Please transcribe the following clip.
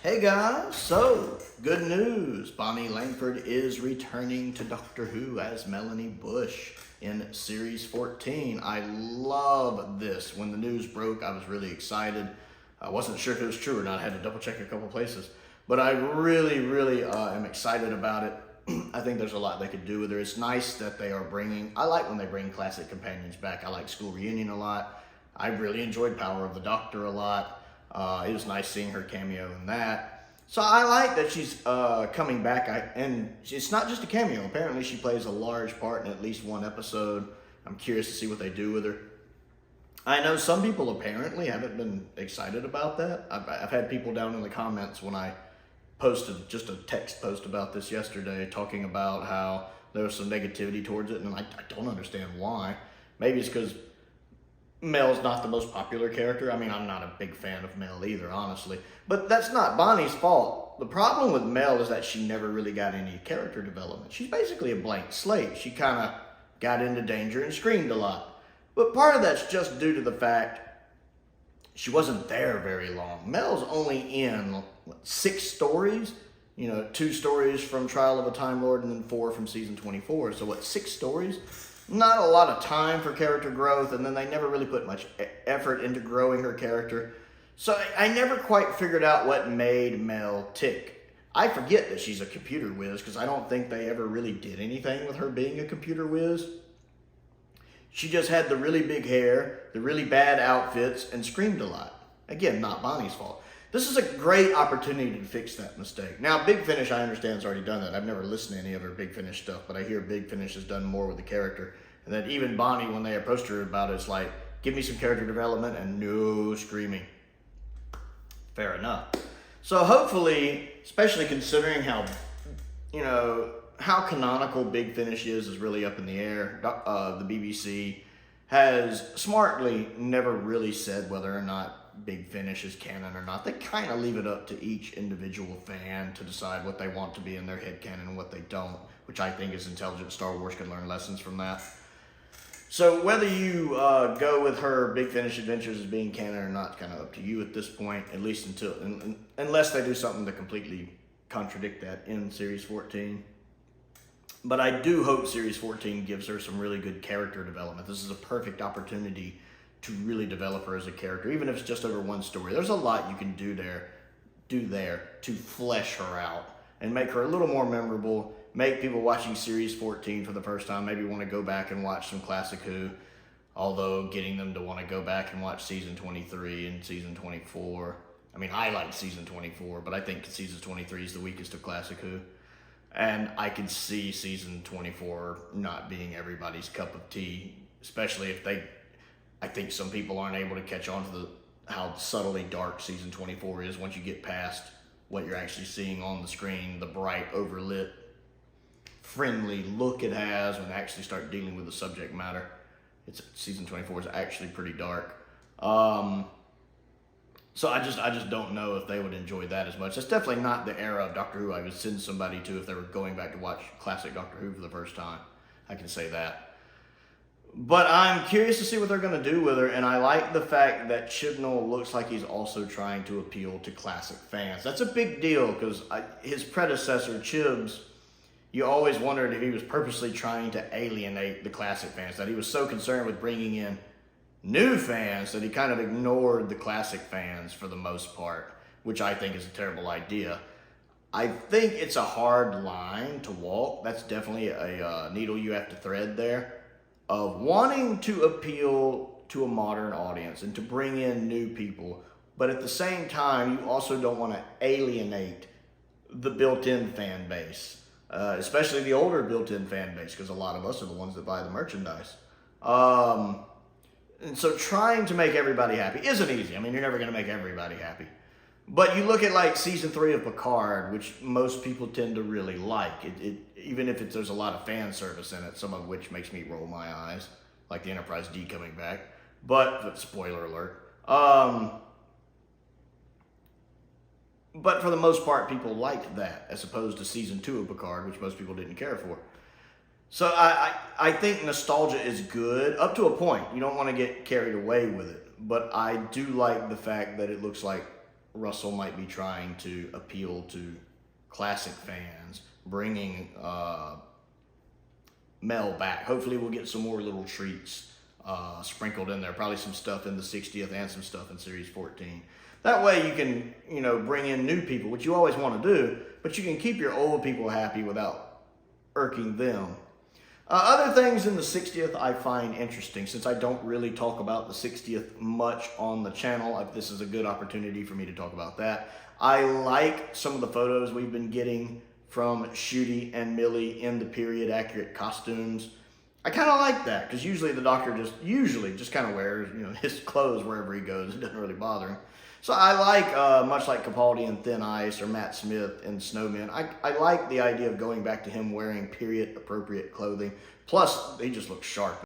Hey guys, so good news. Bonnie Langford is returning to Doctor Who as Melanie Bush in Series 14. I love this. When the news broke, I was really excited. I wasn't sure if it was true or not. I had to double check a couple places. But I really am excited about it. I think there's a lot they could do with her. It's nice that they are bringing, I like when they bring classic companions back. I like School Reunion a lot. I really enjoyed Power of the Doctor a lot. It was nice seeing her cameo in that. So I like that she's coming back. And it's not just a cameo. Apparently she plays a large part in at least one episode. I'm curious to see what they do with her. I know some people apparently haven't been excited about that. I've had people down in the comments when I posted just a text post about this yesterday talking about how there was some negativity towards it, and I don't understand why. Maybe it's because Mel's not the most popular character. I mean, I'm not a big fan of Mel either, honestly. But that's not Bonnie's fault. The problem with Mel is that she never really got any character development. She's basically a blank slate. She kind of got into danger and screamed a lot. But part of that's just due to the fact she wasn't there very long. Mel's only in 6 stories? 2 stories from Trial of a Time Lord and then 4 from season 24. So 6 stories? Not a lot of time for character growth, and then they never really put much effort into growing her character. So I never quite figured out what made Mel tick. I forget that she's a computer whiz because I don't think they ever really did anything with her being a computer whiz. She just had the really big hair, the really bad outfits, and screamed a lot. Again, not Bonnie's fault. This is a great opportunity to fix that mistake. Now, Big Finish, I understand, has already done that. I've never listened to any of her Big Finish stuff, but I hear Big Finish has done more with the character. And that even Bonnie, when they approached her about it, it's like, give me some character development and no screaming. Fair enough. So hopefully, especially considering how canonical Big Finish is really up in the air. The BBC has smartly never really said whether or not Big Finish is canon or not. They kind of leave it up to each individual fan to decide what they want to be in their head canon and what they don't, which I think is intelligent. Star Wars can learn lessons from that. So whether you go with her Big Finish Adventures as being canon or not, kind of up to you at this point, at least unless they do something to completely contradict that in Series 14. But I do hope Series 14 gives her some really good character development. This is a perfect opportunity to really develop her as a character, even if it's just over one story. There's a lot you can do there to flesh her out and make her a little more memorable, make people watching Series 14 for the first time maybe want to go back and watch some Classic Who, although getting them to want to go back and watch Season 23 and Season 24. I mean, I like Season 24, but I think Season 23 is the weakest of Classic Who. And I can see Season 24 not being everybody's cup of tea, especially if I think some people aren't able to catch on to how subtly dark Season 24 is once you get past what you're actually seeing on the screen, the bright, overlit, friendly look it has when they actually start dealing with the subject matter. Season 24 is actually pretty dark. So I just don't know if they would enjoy that as much. That's definitely not the era of Doctor Who I would send somebody to if they were going back to watch classic Doctor Who for the first time. I can say that. But I'm curious to see what they're going to do with her, and I like the fact that Chibnall looks like he's also trying to appeal to classic fans. That's a big deal because his predecessor, Chibs, you always wondered if he was purposely trying to alienate the classic fans, that he was so concerned with bringing in new fans that he kind of ignored the classic fans for the most part, which I think is a terrible idea. I think it's a hard line to walk. That's definitely a needle you have to thread there, of wanting to appeal to a modern audience and to bring in new people, but at the same time, you also don't want to alienate the built-in fan base, especially the older built-in fan base, because a lot of us are the ones that buy the merchandise. And so trying to make everybody happy isn't easy. I mean, you're never going to make everybody happy. But you look at like Season 3 of Picard, which most people tend to really like. Even if there's a lot of fan service in it, some of which makes me roll my eyes, like the Enterprise D coming back. But, spoiler alert. But for the most part, people liked that, as opposed to Season 2 of Picard, which most people didn't care for. So I think nostalgia is good, up to a point. You don't want to get carried away with it. But I do like the fact that it looks like Russell might be trying to appeal to classic fans, bringing Mel back. Hopefully we'll get some more little treats sprinkled in there, probably some stuff in the 60th and some stuff in Series 14. That way you can, bring in new people, which you always want to do, but you can keep your old people happy without irking them. Other things in the 60th I find interesting, since I don't really talk about the 60th much on the channel. This is a good opportunity for me to talk about that. I like some of the photos we've been getting from Shooty and Millie in the period accurate costumes. I kind of like that, because usually the Doctor just kind of wears his clothes wherever he goes. It doesn't really bother him. So I like, much like Capaldi in Thin Ice or Matt Smith in Snowmen, I like the idea of going back to him wearing period appropriate clothing. Plus, he just looks sharp.